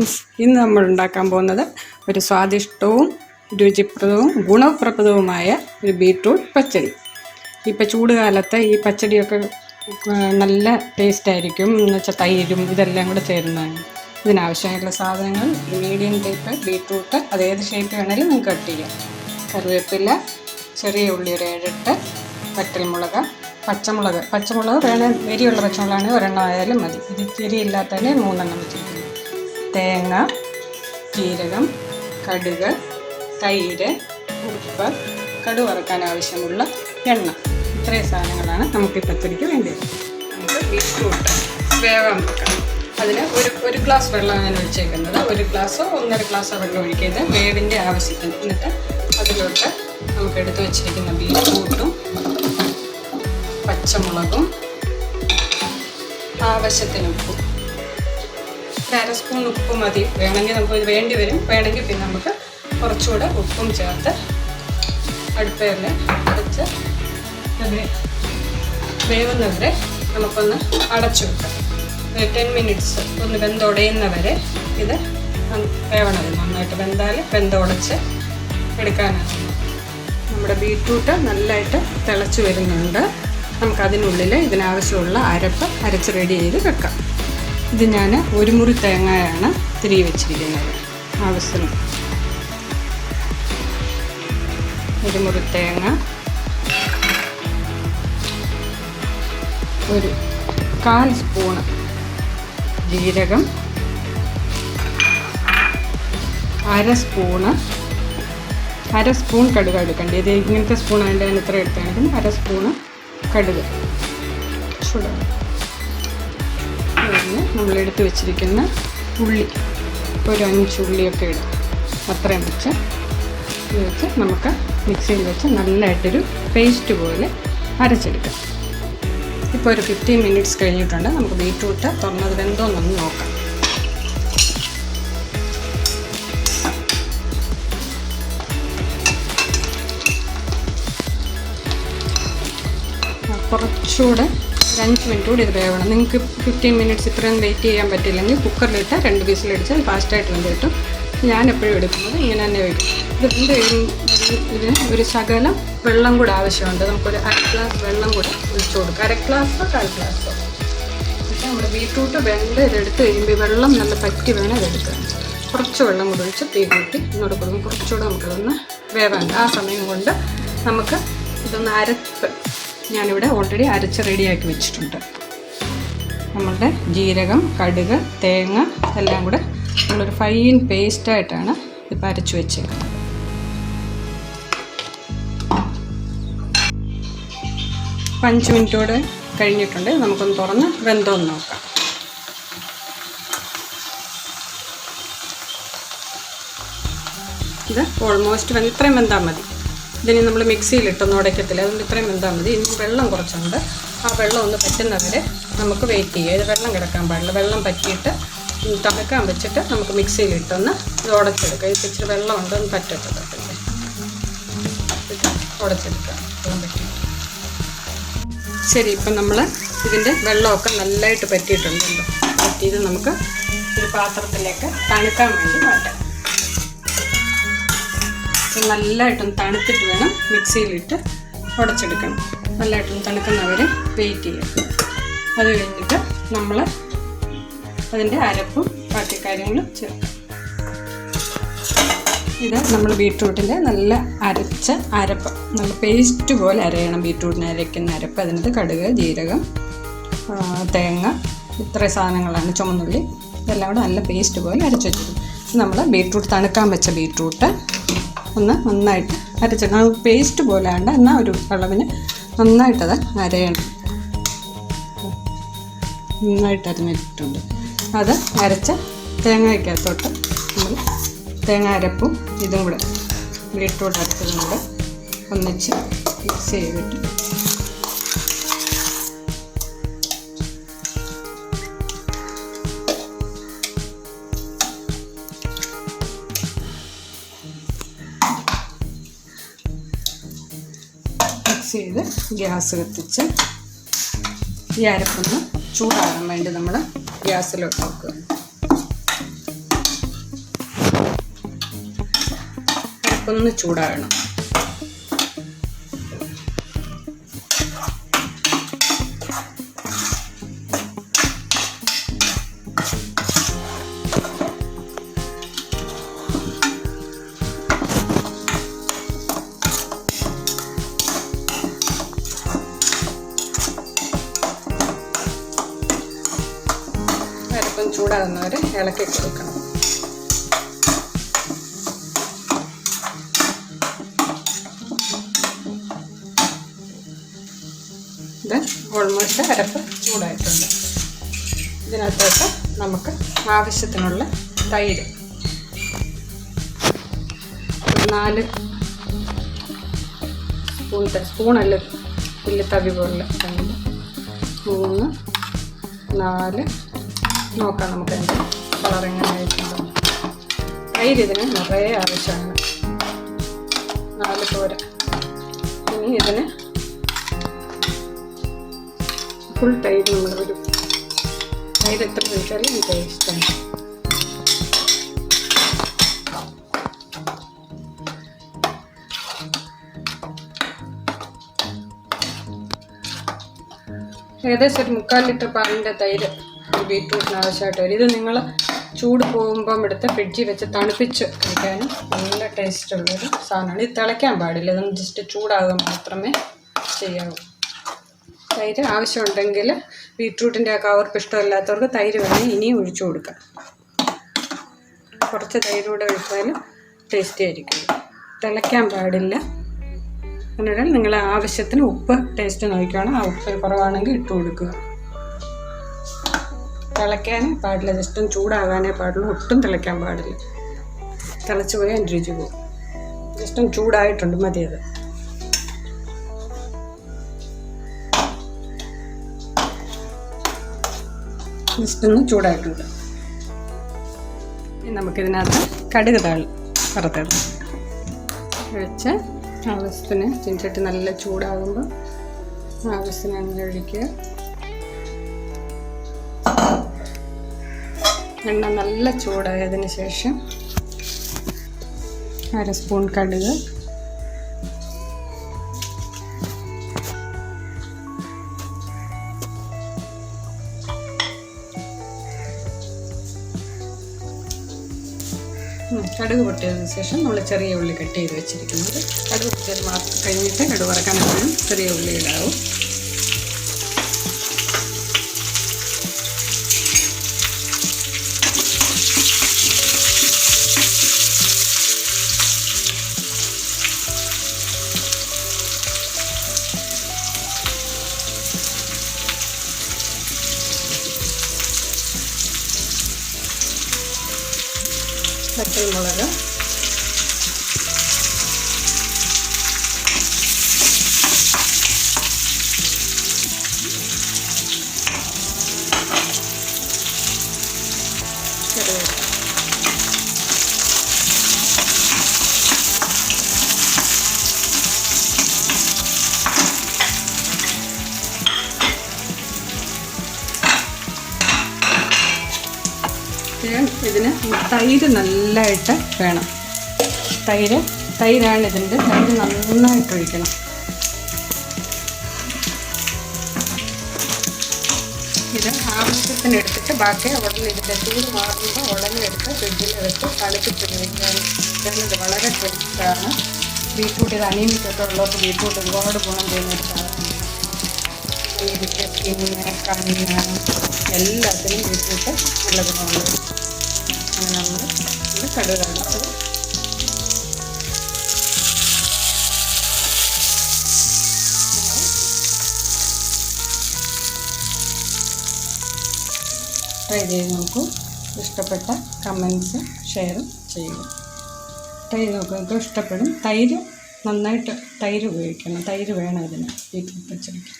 Friends, ഇന്ന് നമ്മൾ ഉണ്ടാക്കാൻ പോകുന്നത് ഒരു സ്വാദിഷ്ടവും രുചിപ്രദവും ഗുണപ്രദവുമായ ഒരു ബീട്രൂട്ട് പച്ചടി. ഇപ്പോൾ ചൂടുകാലത്ത് ഈ പച്ചടിയൊക്കെ നല്ല ടേസ്റ്റായിരിക്കും. എന്ന് വെച്ചാൽ തൈരും ഇതെല്ലാം കൂടെ ചേരുന്നതാണ്. ഇതിനാവശ്യമായിട്ടുള്ള സാധനങ്ങൾ മീഡിയം ടൈപ്പ് ബീട്രൂട്ട്, അത് ഏത് ഷേപ്പ് വേണമെങ്കിലും നിങ്ങൾക്ക് കട്ട് ചെയ്യാം. കറിവേപ്പില, ചെറിയ ഉള്ളി ഒരു 7-8, വറ്റൽമുളക്, പച്ചമുളക് വേണേൽ എരിയുള്ള പച്ചമുളകാണെങ്കിൽ ഒരെണ്ണം ആയാലും മതി. ഇത് എരിയില്ലാത്തതിന് 3 വെച്ചിരിക്കുന്നു. തേങ്ങ, ജീരകം, കടുക്, തൈര്, ഉപ്പ്, കടുക് വറുക്കാൻ ആവശ്യമുള്ള എണ്ണ, ഇത്രയും സാധനങ്ങളാണ് നമുക്ക് ഈ പച്ചടിക്ക് വേണ്ടത്. നമുക്ക് ബീട്രൂട്ട് വേവാൻ വെക്കണം. അതിന് ഒരു ഗ്ലാസ് വെള്ളം ഞാൻ ഒഴിച്ചേക്കുന്നത്. 1 ഗ്ലാസോ 1.5 ഗ്ലാസോ വെള്ളം ഒഴിക്കുന്നത് വേവിൻ്റെ ആവശ്യത്തിന്. എന്നിട്ട് അതിലോട്ട് നമുക്ക് എടുത്ത് വെച്ചിരിക്കുന്ന ബീട്രൂട്ടും പച്ചമുളകും ആവശ്യത്തിന് ഉപ്പും, 1/2 സ്പൂൺ ഉപ്പ് മതി. വേണമെങ്കിൽ നമുക്ക് വേണ്ടി വരും. വേണമെങ്കിൽ പിന്നെ നമുക്ക് കുറച്ചുകൂടെ ഉപ്പും ചേർത്ത് അടുപ്പയിൽ അടച്ച് വേവുന്നവരെ നമുക്കൊന്ന് അടച്ചു വെക്കാം. 10 മിനിറ്റ്സ് ഒന്ന് വെന്തുടയുന്നവരെ ഇത് വേവണത്. നന്നായിട്ട് വെന്തുടച്ച് എടുക്കാനാണ്. നമ്മുടെ ബീട്രൂട്ട് നല്ലതായിട്ട് തിളച്ച് വരുന്നുണ്ട്. നമുക്കതിനുള്ളിൽ ഇതിനാവശ്യമുള്ള അരപ്പ് അരച്ച് റെഡി ചെയ്ത് വെക്കാം. ഇത് ഞാൻ 1 മുറി തേങ്ങയാണ് തിരികെ വെച്ചിരിക്കുന്നത്. ആവശ്യത്തിന് 1 മുറി തേങ്ങ, 1/4 സ്പൂണ് ജീരകം, 1/2 സ്പൂൺ കടുക് എടുക്കേണ്ടത്. ഇത് ഇങ്ങനത്തെ സ്പൂൺ അതിൻ്റെ അതിന് ഇത്ര എടുത്താണെങ്കിൽ 1/2 സ്പൂണ് കടുക് ചൂടാണ്. പിന്നെ നമ്മളെടുത്ത് വെച്ചിരിക്കുന്ന ഉള്ളി, ഒരു 5 ഉള്ളിയൊക്കെ ഇടും. അത്രയും വെച്ച് നമുക്ക് മിക്സിയിൽ വെച്ച് നല്ലതായിട്ടൊരു പേസ്റ്റ് പോലെ അരച്ചെടുക്കാം. ഇപ്പോൾ ഒരു 15 മിനിറ്റ്സ് കഴിഞ്ഞിട്ടുണ്ട്. നമുക്ക് ബീട്രൂട്ട് തുറന്നത് വെന്തോന്നൊന്ന് നോക്കാം. കുറച്ചുകൂടെ 5 മിനിറ്റ് കൂടി ഇത് വേവണം. നിങ്ങൾക്ക് 15 മിനിറ്റ്സ് ഇത്രയും വെയിറ്റ് ചെയ്യാൻ പറ്റില്ലെങ്കിൽ കുക്കറിലിട്ട് 2 വിസിലടിച്ച് ഫാസ്റ്റായിട്ട് വെന്ത് കിട്ടും. ഞാൻ എപ്പോഴും എടുക്കുന്നത് ഇങ്ങനെ തന്നെ വയ്ക്കും. ഇത് ഇതിന് ഒരു ശകലം വെള്ളം കൂടെ ആവശ്യമുണ്ട്. നമുക്കൊരു 1/2 ഗ്ലാസ് വെള്ളം കൂടെ ഒഴിച്ചു കൊടുക്കാം. 1/2 ഗ്ലാസോ 1/4 ഗ്ലാസോ. പക്ഷേ നമ്മുടെ ബീട്രൂട്ട് വെന്ത് ഇതെടുത്ത് കഴിയുമ്പോൾ വെള്ളം നല്ല പറ്റി വേണം ഇതെടുക്കാൻ. കുറച്ച് വെള്ളം കൂടെ ഒഴിച്ച് തീ കൂട്ടി ഇങ്ങോട്ട് കൊടുക്കും. കുറച്ചുകൂടെ നമുക്കതൊന്ന് വേവാണ്ട്. ആ സമയം കൊണ്ട് നമുക്ക് ഇതൊന്ന് അരപ്പ് ഞാനിവിടെ ഓൾറെഡി അരച്ച് റെഡിയാക്കി വെച്ചിട്ടുണ്ട്. നമ്മളുടെ ജീരകം, കടുക്, തേങ്ങ എല്ലാം കൂടെ നമ്മളൊരു ഫൈൻ പേസ്റ്റായിട്ടാണ് ഇപ്പോൾ അരച്ച് വെച്ചേക്കുന്നത്. 5 മിനിറ്റോടെ കഴിഞ്ഞിട്ടുണ്ട്. നമുക്കൊന്ന് തുറന്ന് വെന്തോന്ന് നോക്കാം. ഇത് ഓൾമോസ്റ്റ് ഇത്രയും വെന്താൽ മതി. ഇതിന് നമ്മൾ മിക്സിയിലിട്ടൊന്നും ഉടയ്ക്കത്തില്ല. അതുകൊണ്ട് ഇത്രയും വെന്താൽ മതി. ഇനി വെള്ളം കുറച്ചുണ്ട്. ആ വെള്ളം ഒന്ന് പറ്റുന്നവരെ നമുക്ക് വെയിറ്റ് ചെയ്യാം. ഇത് വെള്ളം കിടക്കാൻ പാടില്ല. വെള്ളം പറ്റിയിട്ട് തണുക്കാൻ വെച്ചിട്ട് നമുക്ക് മിക്സിയിലിട്ടൊന്ന് ഇത് ഉടച്ചെടുക്കാം. ഇത് ഇച്ചിരി വെള്ളം ഉണ്ടൊന്ന് പറ്റത്തില്ല. ഇത് ഉടച്ചെടുക്കാം വെള്ളം പറ്റി. ശരി, ഇപ്പം നമ്മൾ ഇതിൻ്റെ വെള്ളമൊക്കെ നല്ലതായിട്ട് പറ്റിയിട്ടുണ്ടല്ലോ. പറ്റിയത് നമുക്ക് ഒരു പാത്രത്തിലേക്ക് തണുക്കാൻ വേണ്ടി മാറ്റാം. നല്ലതായിട്ടൊന്ന് തണുത്തിട്ട് വേണം മിക്സിയിലിട്ട് ഉടച്ചെടുക്കണം. നല്ലതായിട്ടൊന്ന് തണുക്കുന്നവരെ വെയിറ്റ് ചെയ്യാം. അത് കഴിഞ്ഞിട്ട് നമ്മൾ അതിൻ്റെ അരപ്പും ബാക്കി കാര്യങ്ങളും ചേർക്കാം. ഇത് നമ്മൾ ബീട്രൂട്ടിൻ്റെ നല്ല അരച്ച അരപ്പ്, നല്ല പേസ്റ്റ് പോലെ അരയണം. ബീട്രൂട്ടിന് അരയ്ക്കുന്ന അരപ്പ്. അതിനകത്ത് കടുക്, ജീരകം, തേങ്ങ, ഇത്രയും സാധനങ്ങളാണ്, ചുമന്നുള്ളി, ഇതെല്ലാം കൂടെ നല്ല പേസ്റ്റ് പോലെ അരച്ച് വെച്ചിട്ടുണ്ട്. നമ്മൾ ബീട്രൂട്ട് തണുക്കാൻ വെച്ച ബീട്രൂട്ട് ഒന്ന് നന്നായിട്ട് അരച്ചിടണം. പേസ്റ്റ് പോലെ ആണ്ട് എന്നാൽ ഒരു അളവിന് നന്നായിട്ടത് അരയണം. നന്നായിട്ട് അരഞ്ഞിട്ടുണ്ട്. അത് അരച്ച തേങ്ങയ്ക്കകത്തോട്ട് നമ്മൾ തേങ്ങ അരപ്പും ഇതും കൂടെ ബീട്രൂട്ട് അരച്ചതും കൂടെ ഒന്നിച്ച് മിക്സ് ചെയ്തിട്ട് ചെയ്ത് ഗ്യാസ് കത്തിച്ച് ഈ അരപ്പൊന്ന് ചൂടാകാൻ വേണ്ടി നമ്മൾ ഗ്യാസിലോട്ട് വെക്കുക. അരപ്പൊന്ന് ചൂടാകണം. അരപ്പം ചൂടാകുന്നവരെ ഇളക്കി കൊടുക്കണം. ഇത് ഓൾമോസ്റ്റ് അരപ്പ് ചൂടായിട്ടുണ്ട്. ഇതിനകത്തോട്ട് നമുക്ക് ആവശ്യത്തിനുള്ള തൈര്, ഒരു 4 സ്പൂണല്ല, വലിയ തവി പോലെ 3, 4 നോക്കാം നമുക്ക് അതിൻ്റെ കളർ എങ്ങനെ ആയിട്ടുണ്ടോ. തൈര് ഇതിന് നിറയെ ആവശ്യമാണ്, 4 പോര. ഇനി ഇതിന് ഫുൾ തൈര്, നമ്മളൊരു തൈര് എത്ര കഴിച്ചാലും എനിക്ക് ഇഷ്ടമാണ്. ഏകദേശം ഒരു 3/4 ലിറ്റർ പാലിൻ്റെ തൈര് ബീറ്റ്റൂട്ടിന് ആവശ്യമായിട്ട് വരും. ഇത് നിങ്ങൾ ചൂട് പോകുമ്പം എടുത്ത് ഫ്രിഡ്ജിൽ വെച്ച് തണുപ്പിച്ച് കഴിക്കാനും നല്ല ടേസ്റ്റുള്ളൊരു സാധനമാണ്. ഇത് തിളയ്ക്കാൻ പാടില്ല, ഇതൊന്ന് ജസ്റ്റ് ചൂടാകുക മാത്രമേ ചെയ്യാവൂ. തൈര് ആവശ്യമുണ്ടെങ്കിൽ ബീറ്റ്റൂട്ടിൻ്റെ കവർപ്പ് ഇഷ്ടമില്ലാത്തവർക്ക് തൈര് വേണമെങ്കിൽ ഇനിയും ഒഴിച്ചു കൊടുക്കാം. കുറച്ച് തൈര് കൂടെ ഒഴിച്ചാലും ടേസ്റ്റി ആയിരിക്കും. തിളയ്ക്കാൻ പാടില്ല. അതിനാൽ നിങ്ങൾ ആവശ്യത്തിന് ഉപ്പ് ടേസ്റ്റ് നോക്കിയാണ്, ആ ഉപ്പ് കുറവാണെങ്കിൽ ഇട്ട് കൊടുക്കുക. തിളയ്ക്കാനേ പാടില്ല, ജസ്റ്റും ചൂടാകാനേ പാടുള്ളൂ, ഒട്ടും തിളയ്ക്കാൻ പാടില്ല. തിളച്ച് പോയാൽ അതിൻ്റെ രുചി പോകും. ജസ്റ്റും ചൂടായിട്ടുണ്ട്, മതിയത്. ജസ്റ്റൊന്ന് ചൂടായിട്ടുണ്ട്. ഇനി നമുക്കിതിനകത്ത് കടുക് വറുത്തത് ഒഴിച്ച് ആവശ്യത്തിന് ചിഞ്ചട്ടി നല്ല ചൂടാകുമ്പോൾ ആവശ്യത്തിന് എണ്ണ ഒഴിക്കുക. എണ്ണ നല്ല ചൂടായതിന് ശേഷം 1/2 സ്പൂൺ കടുക്, കടുക് പൊട്ടിയതിന് ശേഷം നമ്മൾ ചെറിയ ഉള്ളി കട്ട് ചെയ്ത് വെച്ചിരിക്കുന്നത്, കടുക് പൊട്ടിയത് മാത്രം കഴിഞ്ഞിട്ട് കടുക് വറക്കാൻ എപ്പോഴും ചെറിയ ഉള്ളി ഇടാവും. പച്ചമുളക്, കറിവേപ്പില, ഇതിന് തൈര് നല്ലതായിട്ട് വേണം. തൈരാണ് ഇതിൻ്റെ, തൈര് നന്നായിട്ട് ഒഴിക്കണം. ഇത് ആവശ്യത്തിന് എടുത്തിട്ട് ബാക്കി ഉടനെ ഇതിൻ്റെ ചൂട് മാറുമ്പോൾ ഉടനെ എടുത്ത് ഫ്രിഡ്ജിൽ വെച്ച് തണുപ്പിച്ച് കഴിക്കാൻ ഇത് വളരെ ടേസ്റ്റാണ്. ബീറ്റ്റൂട്ട് ഇത് അനീമിക്കൊക്കെ ഉള്ളവർക്ക് ബീറ്റ്റൂട്ട് ഒരുപാട് ഗുണം ചെയ്യുന്നൊരു സാധനമാണ്. നീരിക്ക്, സ്കിന്നിന്, കണ്ണിന് എല്ലാത്തിനും ബീറ്റ്റൂട്ട് നല്ല ഗുണമുള്ളത്. അങ്ങനെ നമ്മൾ ഇത് കടുക് കാണിച്ചത്. ട്രൈ ചെയ്ത് നോക്കൂ. ഇഷ്ടപ്പെട്ട കമൻസ് ഷെയർ ചെയ്യുക. ട്രൈ നോക്കുക, നിങ്ങൾക്ക് ഇഷ്ടപ്പെടും. തൈര് നന്നായിട്ട് തൈര് ഉപയോഗിക്കണം, തൈര് വേണം ഇതിന് ബീറ്റ്റൂട്ട് പച്ചടിക്ക്.